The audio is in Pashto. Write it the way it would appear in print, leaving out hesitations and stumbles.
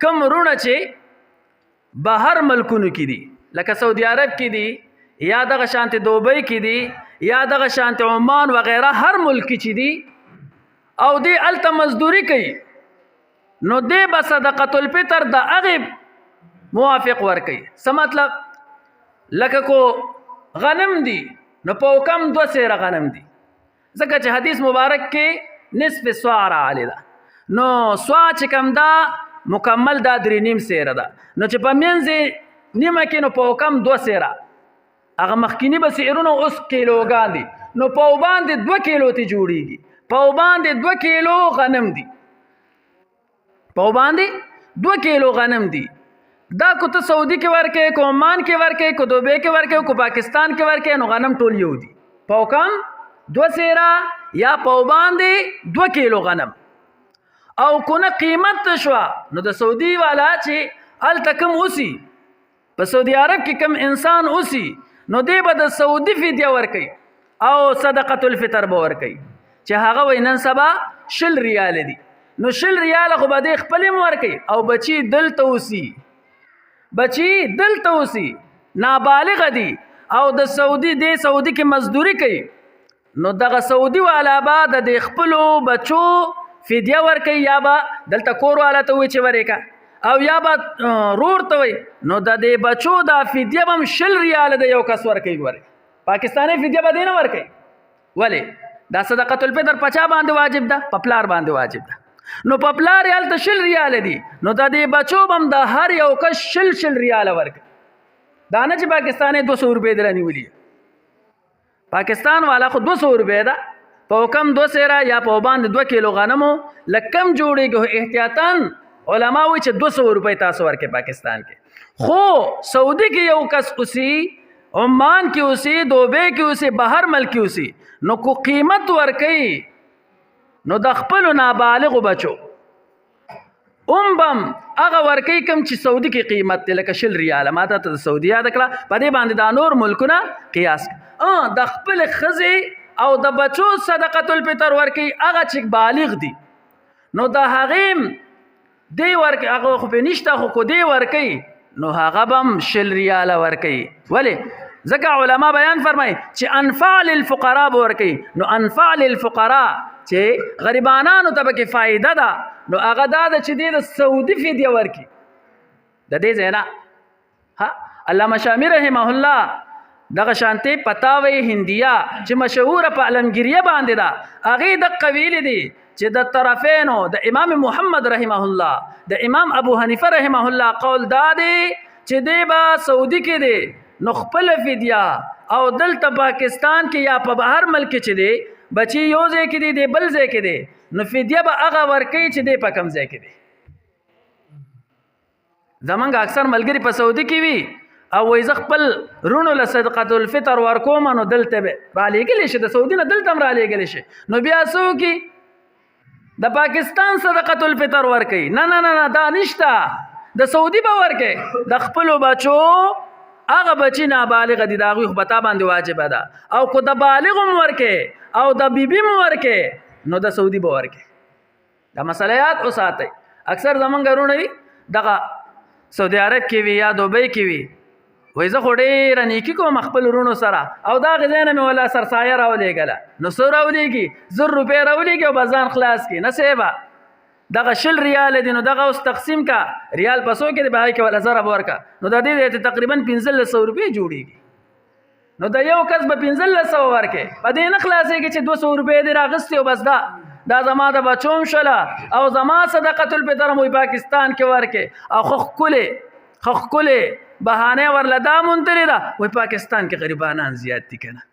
کم رونه چې بهر ملکونو کې دي لکه سعودي عرب کې دي یا دغه شانت دوبۍ کې دي یا دغه شانت عمان وغیره هر ملک چې دي او دی الته مزدوري کوي نو دی به صدقه الفطر د هغې موافق ورکوي. څه مطلب؟ لکه کو غنم دي نو په کم 2 سیره غنم دي ځکه چې حدیث مبارک کې نصف صاع راغلی ده نو صاع چې کم ده مکمل دا 3.5 سیره ده نو چې په منځ نیمه کې نو په کم 2 سیره هغه مخکینی به سیرونه اوس کیلوګان دي نو په باندې 2 کیلو ته جوړیږي په باندې 2 کیلو غنم دي په باندې 2 کیلو غنم دي دا کو ته سعودي کې ورکې کو عمان کې ورکې کو دوبۍ کې ورکې کو پاکستان کې ورکې نو غنم ټول یو دي په کم 2 سیره یا په باندې 2 کیلو غنم او کنه قیمت شو نو د سعودي والا چې ال تکم اوسي په سعودي عرب کې کم انسان اوسي نو دی به د سعودي فدیه ورکي او صدقه الفطر به ورکي چې هغه وینن سبا 10 ریال دي نو 10 ریال خو به د خپل ورکي او بچي دلته اوسي بچی دلته اوسي نابالغ دي او د سعودي کې مزدوري کوي نو دغه سعودي والا به د خپلو بچو فدیه ورکوي یا به دلته کور والا ته وایي چې ورکه او یا به رور ته وایي نو د دې بچو دا فدیه به هم 10 ریال د یو کس ورکوي. پاکستاني فدیه به دی نه ورکوي ولې دا صدقه الفطر په چا باندې واجب ده؟ په پلار باندې واجب ده نو په پلار یال ته 10 ریال دي نو د دې بچو بم د هر یو کس 10 ریال ورک دا نه چې پاکستاني 200 روپے درنی ولي پاکستان والا خو 200 روپے ده په کم 2 سیره یا په باندې 2 کیلو غنمو لکم جوړيږي احتیاطاً علما وایي چې 200 روپے تاسو ورکه پاکستان کې خو سعودي کې یو کس اوسي عمان کې اوسي دوبۍ کې اوسي بهر ملک کې اوسي نو کو قیمت ورکي نو د خپل نابالغ بچو بم هغه ورکی کم چې سعودي کې قیمت دی لکه 10 ریال ماته ته سعودي یاد کړه په دې باندې دا نور ملکونه قیاس د خپل خزه او د بچو صدقه الفطر ورکی هغه چې بالغ دي نو د هغه دی ورکی هغه خو په نشته خو کو دی ورکی نو هغه بم 10 ریال ورکی ولی ځکه علما بیان فرمای چې انفع للفقراء ورکی نو انفع للفقراء چې غریبانانو ته به فائدہ ده نو هغه دا چې د سعودي فدیه ورکی د دې ځای نه ها علامه شامی رحمه الله دغه شانتي پتاوی هندیا چې مشهوره په علمگیریه باندې ده هغه د قبیله دي چې د طرفینو د امام محمد رحمه الله د امام ابو حنیفه رحمه الله قول دا دی چې دی با سعودي کې دی نو خپل فدیه او دلته پاکستان کې یا په بهر ملک چې دی بچی یو ځای کې دی بل ځای کې دی نو فدیه به هغه ورکوي چې دی په کم ځای کې دی. زمونږ اکثر ملګري په سعودي کې وي او وایي زه خپل رونو له صدقه الفطر ورکوم نو دلته به رالېږلی شي د سعودي نه دلته هم رالېږلی شي نو بیا څه وکړي د پاکستان صدقه الفطر ورکوي نه نه نه دا نشته د سعودي به ورکوي د خپلو بچو هغه بچی نابالغ دي دا غوښ بتا باندې واجب ده او کو د بالغ هم ورکه او د بیبي هم ورکه نو د سعودي به ورکه دا مسله یاد اوساتئ. اکثر زمونږ غرونه وي دغه سعودي عرب کې وي یا دوبۍ کې وي وای زه خو ډېره نیکي کوم خپل ورونو سره او دا غځای نه مې ولا سرسایه راولېږله نو څو راولېږي 100 روپۍ راولېږي او به ځان خلاص کړي نصیبه دغه 10 ریال دي نو دغه اوس تقسیم کا ریال پسو کې به کې ولا زره ورکا نو د دې تقریبا 1500 روپۍ جوړیږي نو د یو کس به 1500 ورکه په دې نه خلاصيږي چې 200 روپۍ دی راغستي او بس دا زما د بچوم شله او زما صدقه الفطر مو پاکستان کې ورکه او خخ کله بهانه ورله دا مونتری دا وای پاکستان کې غریبانان زیات دي کنه